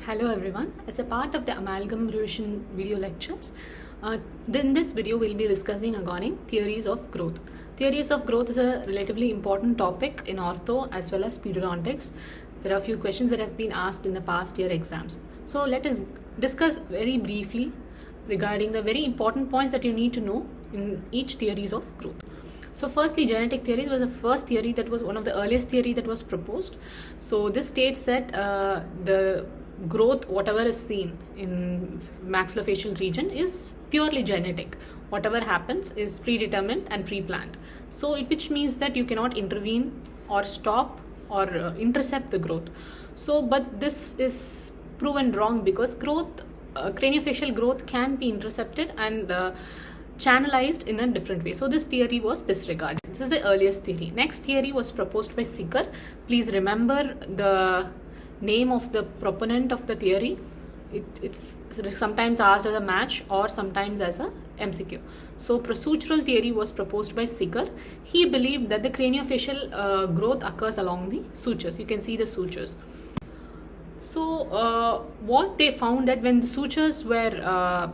Hello everyone. As a part of the amalgam revision video lectures, in this video we'll be discussing regarding theories of growth. Theories of growth is a relatively important topic in ortho as well as periodontics. There are a few questions that has been asked in the past year exams. So let us discuss very briefly regarding the very important points that you need to know in each theories of growth. So firstly, genetic theory was the first theory that was one of the earliest theory that was proposed. So this states that the growth, whatever is seen in maxillofacial region, is purely genetic. Whatever happens is predetermined and pre-planned. So which means that you cannot intervene or stop or intercept the growth. So but this is proven wrong because growth, craniofacial growth can be intercepted and channelized in a different way. So this theory was disregarded. This is the earliest theory. Next theory was proposed by Sicker. Please remember the name of the proponent of the theory. It's sometimes asked as a match or sometimes as a MCQ. So procedural theory was proposed by Sicker. He believed that the craniofacial growth occurs along the sutures. You can see the sutures. So what they found that when the sutures were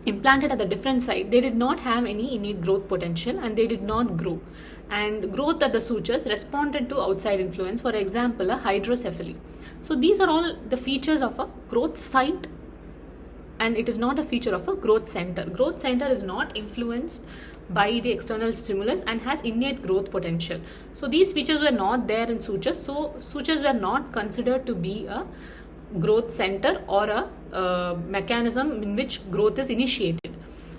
implanted at the different site, they did not have any innate growth potential and they did not grow. And growth at the sutures responded to outside influence, for example, a hydrocephaly. So these are all the features of a growth site and it is not a feature of a growth center. Growth center is not influenced by the external stimulus and has innate growth potential. So these features were not there in sutures. So sutures were not considered to be a growth center or a mechanism in which growth is initiated.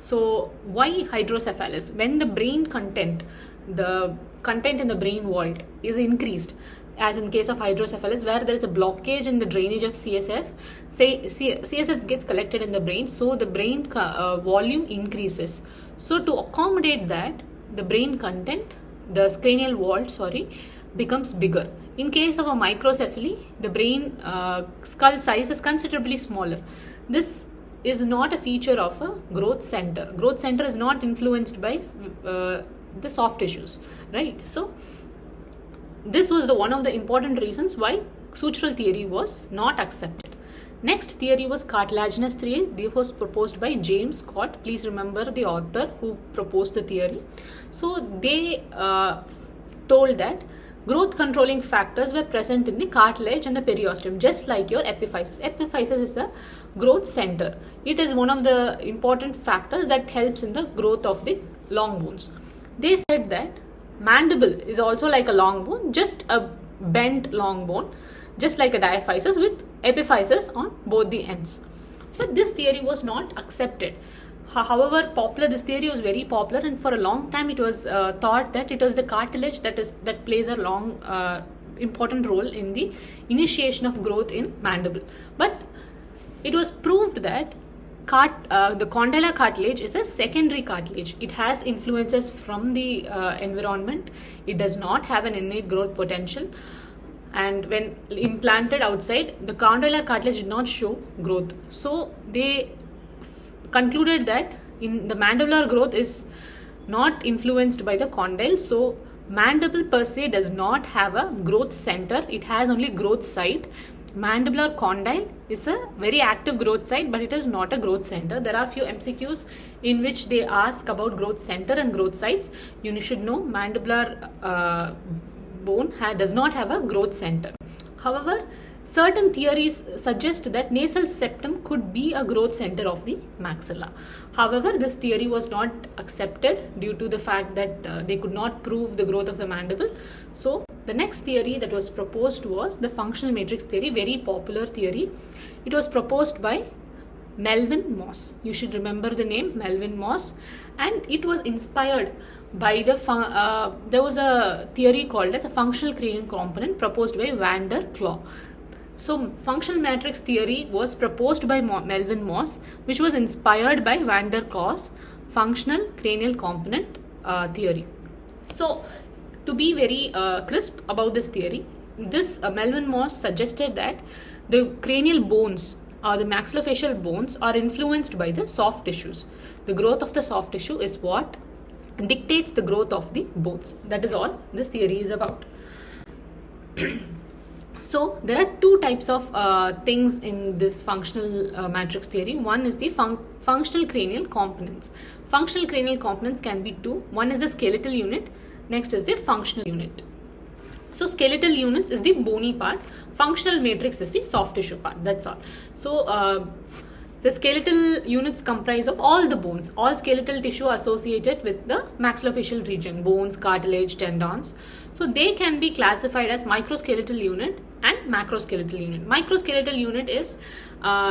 So why hydrocephalus? When the brain content, the content in the brain vault is increased, as in case of hydrocephalus, where there is a blockage in the drainage of CSF, say CSF gets collected in the brain, so the brain volume increases. So to accommodate that, the brain content, the cranial vault, becomes bigger. In case of a microcephaly, the brain skull size is considerably smaller. This is not a feature of a growth center. Growth center is not influenced by the soft tissues, right? So this was one of the important reasons why sutural theory was not accepted. Next theory was cartilaginous theory. This was proposed by James Scott. Please remember the author who proposed the theory. So they told that growth controlling factors were present in the cartilage and the periosteum, just like your epiphysis. Epiphysis is a growth center. It is one of the important factors that helps in the growth of the long bones. They said that mandible is also like a long bone, just a bent long bone, just like a diaphysis with epiphysis on both the ends. But this theory was not accepted. However, this theory was very popular, and for a long time it was thought that it was the cartilage that plays a long important role in the initiation of growth in mandible. But it was proved that the condylar cartilage is a secondary cartilage. It has influences from the environment. It does not have an innate growth potential. And when implanted outside, the condylar cartilage did not show growth. So they concluded that in the mandibular growth is not influenced by the condyle. So mandible per se does not have a growth center. It has only growth site. Mandibular condyle is a very active growth site, but it is not a growth center. There are few MCQs in which they ask about growth center and growth sites. You should know mandibular bone does not have a growth center. However, certain theories suggest that nasal septum could be a growth center of the maxilla. However, this theory was not accepted due to the fact that they could not prove the growth of the mandible. So the next theory that was proposed was the functional matrix theory, very popular theory. It was proposed by Melvin Moss. You should remember the name Melvin Moss, and it was inspired by there was a theory called as a functional cranial component proposed by van der Klaauw. So functional matrix theory was proposed by Melvin Moss, which was inspired by van der Klaauw's functional cranial component theory. So to be very crisp about this theory, this Melvin Moss suggested that the cranial bones or the maxillofacial bones are influenced by the soft tissues. The growth of the soft tissue is what dictates the growth of the bones. That is all this theory is about. So there are two types of things in this functional matrix theory. One is the functional cranial components. Functional cranial components can be two. One is the skeletal unit, next is the functional unit. So skeletal units is the bony part, functional matrix is the soft tissue part, that's all. So the skeletal units comprise of all the bones, all skeletal tissue associated with the maxillofacial region, bones, cartilage, tendons. So they can be classified as microskeletal unit and macroskeletal unit. Microskeletal unit is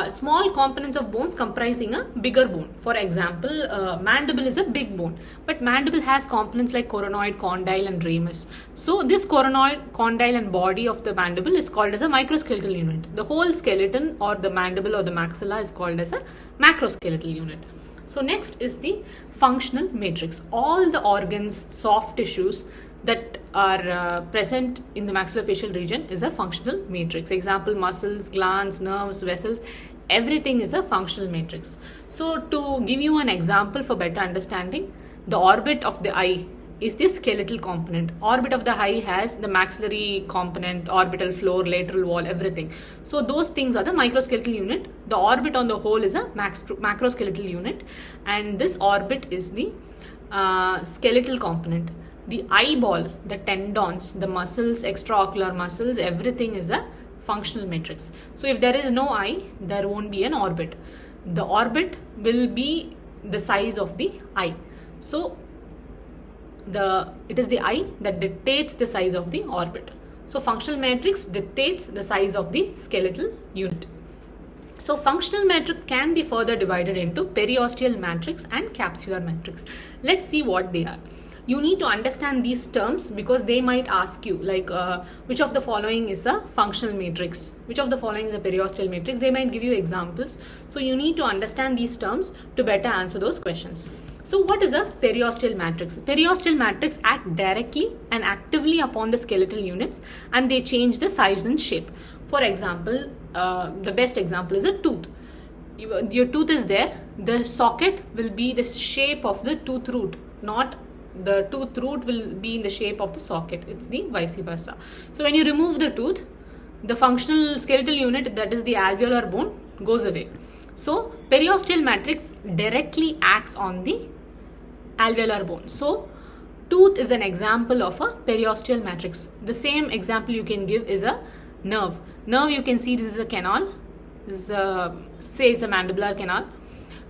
small components of bones comprising a bigger bone. For example, mandible is a big bone, but mandible has components like coronoid, condyle and ramus. So this coronoid, condyle and body of the mandible is called as a microskeletal unit. The whole skeleton or the mandible or the maxilla is called as a macroskeletal unit. So next is the functional matrix. All the organs, soft tissues that are present in the maxillofacial region is a functional matrix. Example, muscles, glands, nerves, vessels, everything is a functional matrix. So to give you an example for better understanding, the orbit of the eye is the skeletal component. Orbit of the eye has the maxillary component, orbital floor, lateral wall, everything. So those things are the microskeletal unit. The orbit on the whole is a macroskeletal unit, and this orbit is the skeletal component. The eyeball, the tendons, the muscles, extraocular muscles, everything is a functional matrix. So if there is no eye, there won't be an orbit. The orbit will be the size of the eye. So it is the eye that dictates the size of the orbit. So functional matrix dictates the size of the skeletal unit. So functional matrix can be further divided into periosteal matrix and capsular matrix. Let's see what they are. You need to understand these terms because they might ask you like which of the following is a functional matrix, which of the following is a periosteal matrix. They might give you examples. So you need to understand these terms to better answer those questions. So what is a periosteal matrix? Periosteal matrix act directly and actively upon the skeletal units and they change the size and shape. For example, the best example is a tooth. Your tooth is there, the socket will be the shape of the tooth root, not the tooth root will be in the shape of the socket. It's the vice versa. So when you remove the tooth, the functional skeletal unit, that is the alveolar bone, goes away. So periosteal matrix directly acts on the alveolar bone. So tooth is an example of a periosteal matrix. The same example you can give is a nerve. Nerve, you can see this is a canal. This is say it's a mandibular canal.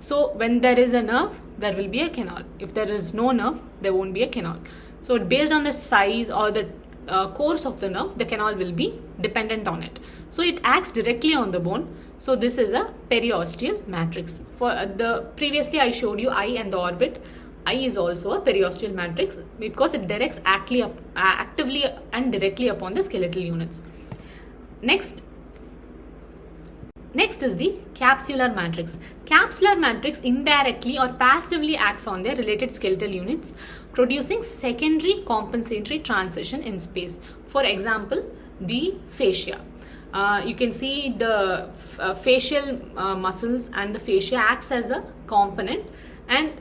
So when there is a nerve, there will be a canal. If there is no nerve, there won't be a canal. So based on the size or the course of the nerve, the canal will be dependent on it. So it acts directly on the bone. So this is a periosteal matrix. For the previously I showed you eye and the orbit. Eye is also a periosteal matrix because it directs actively and directly upon the skeletal units. Next is the capsular matrix. Capsular matrix indirectly or passively acts on their related skeletal units, producing secondary compensatory transition in space. For example, the fascia. You can see the facial muscles and the fascia acts as a component and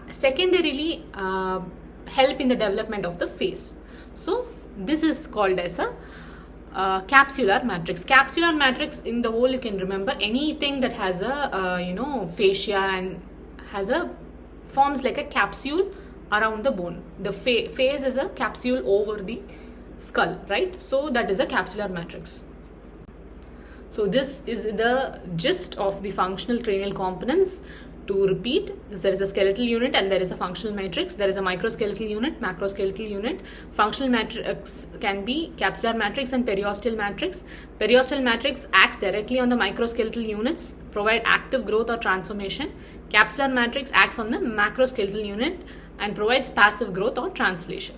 secondarily help in the development of the face. So this is called as a capsular matrix. Capsular matrix, in the whole you can remember anything that has a fascia and forms like a capsule around the bone. The face is a capsule over the skull, right? So that is a capsular matrix. So this is the gist of the functional cranial components. To repeat, there is a skeletal unit and there is a functional matrix. There is a microskeletal unit, macroskeletal unit. Functional matrix can be capsular matrix and periosteal matrix. Periosteal matrix acts directly on the microskeletal units, provide active growth or transformation. Capsular matrix acts on the macroskeletal unit and provides passive growth or translation.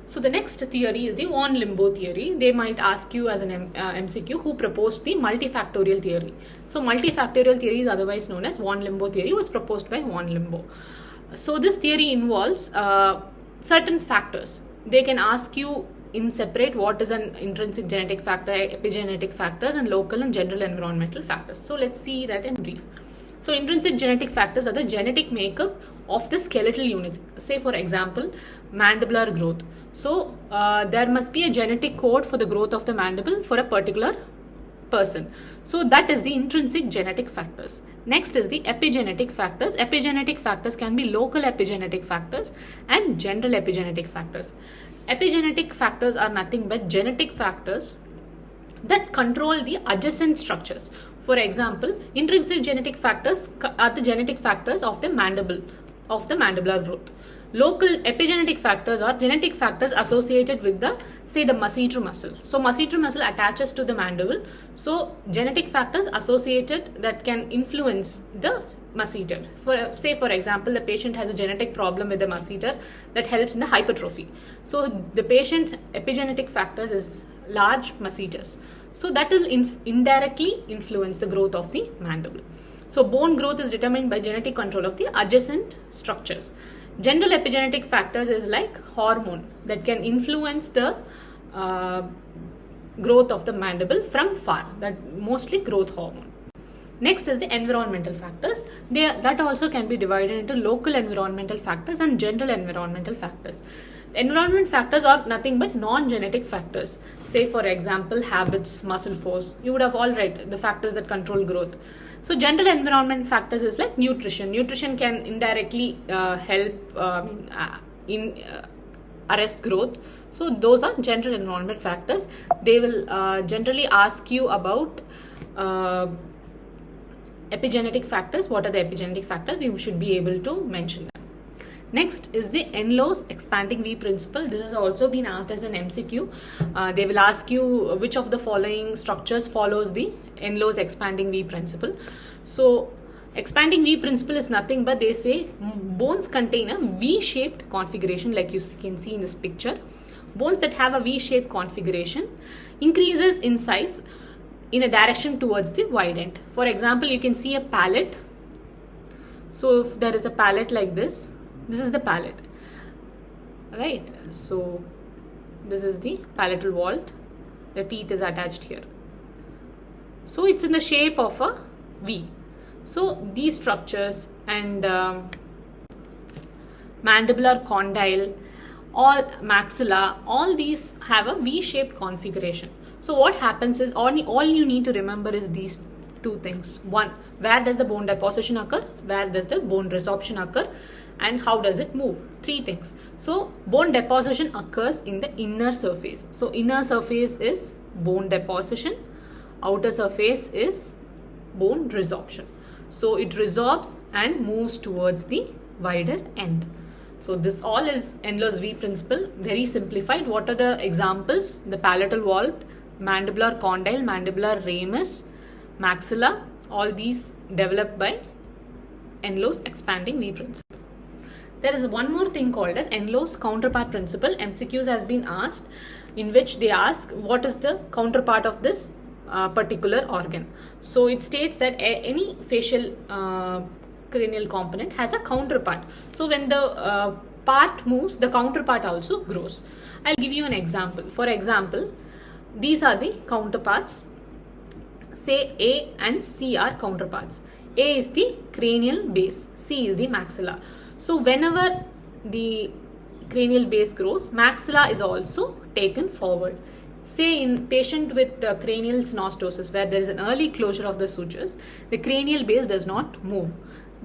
So the next theory is the von Limbo theory. They might ask you as an MCQ who proposed the multifactorial theory. So multifactorial theory is otherwise known as von Limbo theory, was proposed by von Limbo. So this theory involves certain factors. They can ask you in separate what is an intrinsic genetic factor, epigenetic factors and local and general environmental factors. So let's see that in brief. So intrinsic genetic factors are the genetic makeup of the skeletal units. Say for example, mandibular growth. So there must be a genetic code for the growth of the mandible for a particular person. So that is the intrinsic genetic factors. Next is the epigenetic factors. Epigenetic factors can be local epigenetic factors and general epigenetic factors. Epigenetic factors are nothing but genetic factors that control the adjacent structures. For example, intrinsic genetic factors are the genetic factors of the mandible, of the mandibular growth. Local epigenetic factors are genetic factors associated with the, say, the masseter muscle. So masseter muscle attaches to the mandible. So genetic factors associated that can influence the masseter. For example, the patient has a genetic problem with the masseter that helps in the hypertrophy. So the patient epigenetic factors is large masseters. So that will indirectly influence the growth of the mandible. So bone growth is determined by genetic control of the adjacent structures. General epigenetic factors is like hormone that can influence the growth of the mandible from far, that mostly growth hormone. Next is the environmental factors. That also can be divided into local environmental factors and general environmental factors. Environment factors are nothing but non-genetic factors. Say for example, habits, muscle force. You would have all read the factors that control growth. So general environment factors is like nutrition. Nutrition can indirectly help arrest growth. So those are general environment factors. They will generally ask you about epigenetic factors. What are the epigenetic factors? You should be able to mention them. Next is the Enlow's expanding V principle. This has also been asked as an MCQ. They will ask you which of the following structures follows the Enlow's expanding V principle. So expanding V principle is nothing but they say bones contain a V-shaped configuration, like you can see in this picture. Bones that have a V-shaped configuration increases in size in a direction towards the wide end. For example, you can see a palate. So if there is a palate like this, this is the palate, right? So this is the palatal vault. The teeth is attached here. So it's in the shape of a V. So these structures and mandibular condyle, all maxilla, all these have a V-shaped configuration. So what happens is all you need to remember is these two things. One, where does the bone deposition occur? Where does the bone resorption occur? And how does it move? Three things. So bone deposition occurs in the inner surface. So inner surface is bone deposition. Outer surface is bone resorption. So it resorbs and moves towards the wider end. So this all is Enlow's V principle. Very simplified. What are the examples? The palatal vault, mandibular condyle, mandibular ramus, maxilla. All these developed by Enlow's expanding V principle. There is one more thing called as Enlow's counterpart principle. MCQs has been asked, in which they ask what is the counterpart of this particular organ. So it states that any facial cranial component has a counterpart. So when the part moves, the counterpart also grows. I'll give you an example. For example, these are the counterparts. Say A and C are counterparts. A is the cranial base, C is the maxilla. So whenever the cranial base grows, maxilla is also taken forward. Say in patient with the cranial synostosis, where there is an early closure of the sutures, the cranial base does not move.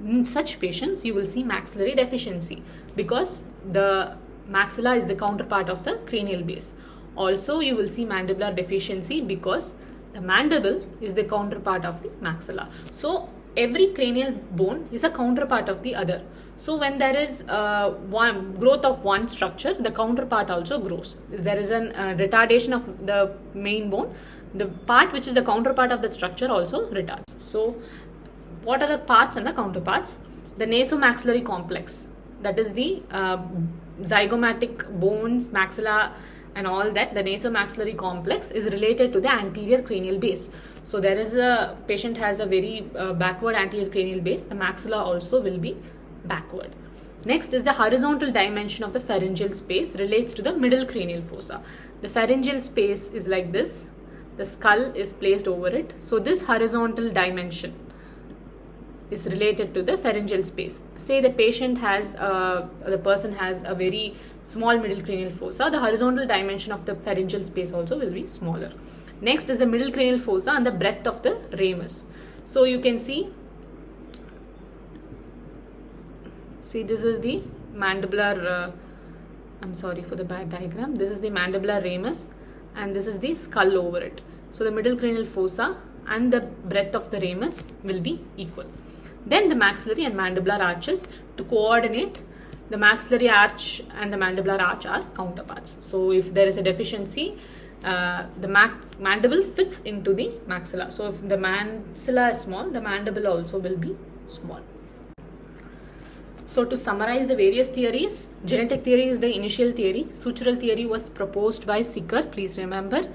In such patients, you will see maxillary deficiency because the maxilla is the counterpart of the cranial base. Also, you will see mandibular deficiency because the mandible is the counterpart of the maxilla. So every cranial bone is a counterpart of the other. So when there is one growth of one structure, the counterpart also grows. If there is a retardation of the main bone, the part which is the counterpart of the structure also retards. So what are the parts and the counterparts? The nasomaxillary complex, that is the zygomatic bones, maxilla and all that. The nasomaxillary complex is related to the anterior cranial base. So there is a patient has a very backward anterior cranial base. The maxilla also will be backward. Next is the horizontal dimension of the pharyngeal space, relates to the middle cranial fossa. The pharyngeal space is like this. The skull is placed over it. So this horizontal dimension is related to the pharyngeal space. Say the person has a very small middle cranial fossa, the horizontal dimension of the pharyngeal space also will be smaller. Next is the middle cranial fossa and the breadth of the ramus. So you can see this is the mandibular, I'm sorry for the bad diagram, this is the mandibular ramus and this is the skull over it. So the middle cranial fossa and the breadth of the ramus will be equal. Then the maxillary and mandibular arches, to coordinate, the maxillary arch and the mandibular arch are counterparts. So if there is a deficiency, the mandible fits into the maxilla. So if the maxilla is small, the mandible also will be small. So to summarize the various theories, genetic theory is the initial theory. Sutural theory was proposed by Sicker, please remember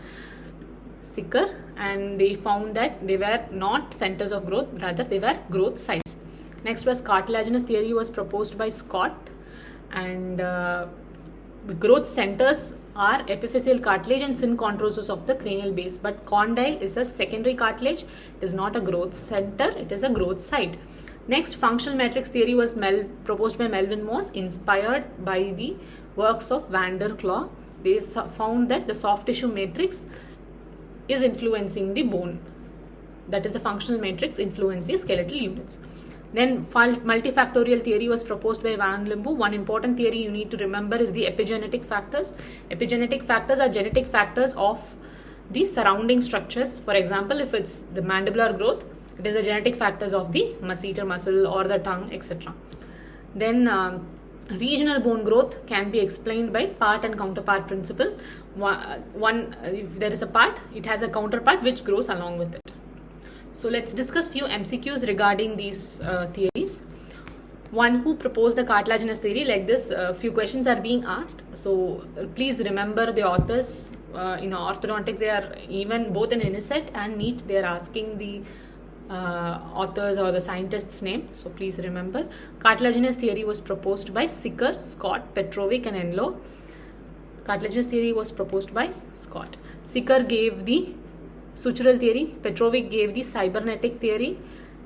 Sicker, and they found that they were not centers of growth, rather they were growth sites. Next was cartilaginous theory was proposed by Scott, and the growth centers are epiphyseal cartilage and synchondrosis of the cranial base, but condyle is a secondary cartilage, it is not a growth center, it is a growth site. Next, functional matrix theory was proposed by Melvin Moss, inspired by the works of Van der Klaauw. They found that the soft tissue matrix is influencing the bone, that is the functional matrix influence the skeletal units. Then multifactorial theory was proposed by Van Limbo. One important theory you need to remember is the epigenetic factors. Epigenetic factors are genetic factors of the surrounding structures. For example, if it's the mandibular growth, it is the genetic factors of the masseter muscle or the tongue, etc. Then regional bone growth can be explained by part and counterpart principle. If there is a part, it has a counterpart which grows along with it. So let's discuss few MCQs regarding these theories. One, who proposed the cartilaginous theory? Like this, few questions are being asked. So please remember the authors. In orthodontics, they are even both in NSET and NEET, they are asking the authors or the scientist's name. So please remember. Cartilaginous theory was proposed by Sicker, Scott, Petrovic and Enlow. Cartilaginous theory was proposed by Scott. Sicker gave the sutural theory, Petrovic gave the cybernetic theory,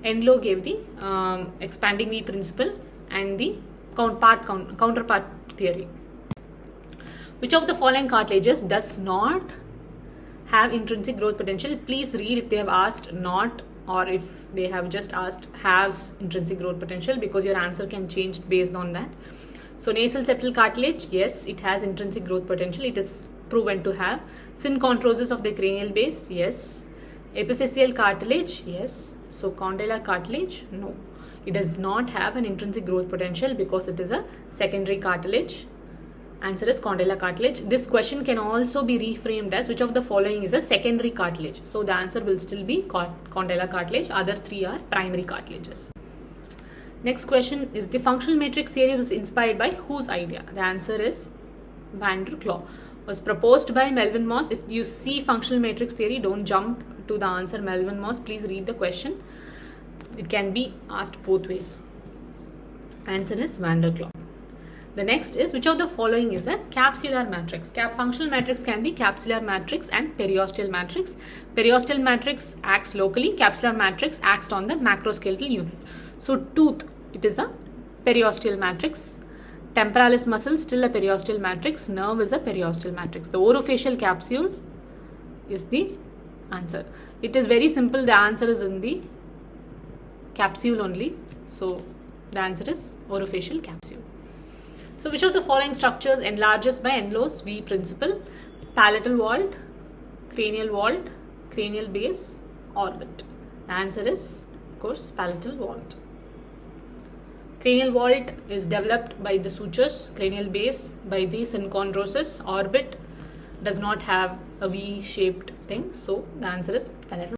Enlow gave the expanding V principle and the counterpart theory. Which of the following cartilages does not have intrinsic growth potential? Please read if they have asked not, or if they have just asked has intrinsic growth potential, because your answer can change based on that. So nasal septal cartilage, yes, it has intrinsic growth potential, it is proven to have. Synchondrosis of the cranial base, yes. Epiphyseal cartilage, yes. So condylar cartilage, no, it does not have an intrinsic growth potential because it is a secondary cartilage. Answer is condylar cartilage. This question can also be reframed as which of the following is a secondary cartilage. So the answer will still be condylar cartilage. Other three are primary cartilages. Next question is, the functional matrix theory was inspired by whose idea? The answer is Van der Klaauw. Was proposed by Melvin Moss. If you see functional matrix theory, don't jump to the answer Melvin Moss. Please read the question. It can be asked both ways. Answer is Van der Klaauw. The next is, which of the following is a capsular matrix? Functional matrix can be capsular matrix and periosteal matrix. Periosteal matrix acts locally, capsular matrix acts on the macroskeletal unit. So tooth, it is a periosteal matrix. Temporalis muscle, still a periosteal matrix. Nerve is a periosteal matrix. The orofacial capsule is the answer. It is very simple. The answer is in the capsule only. So the answer is orofacial capsule. So which of the following structures enlarges by Enlow's V principle? Palatal vault, cranial vault, cranial base, orbit. The answer is, of course, palatal vault. Cranial vault is developed by the sutures, cranial base by the synchondrosis, orbit does not have a V-shaped thing, so the answer is palatal.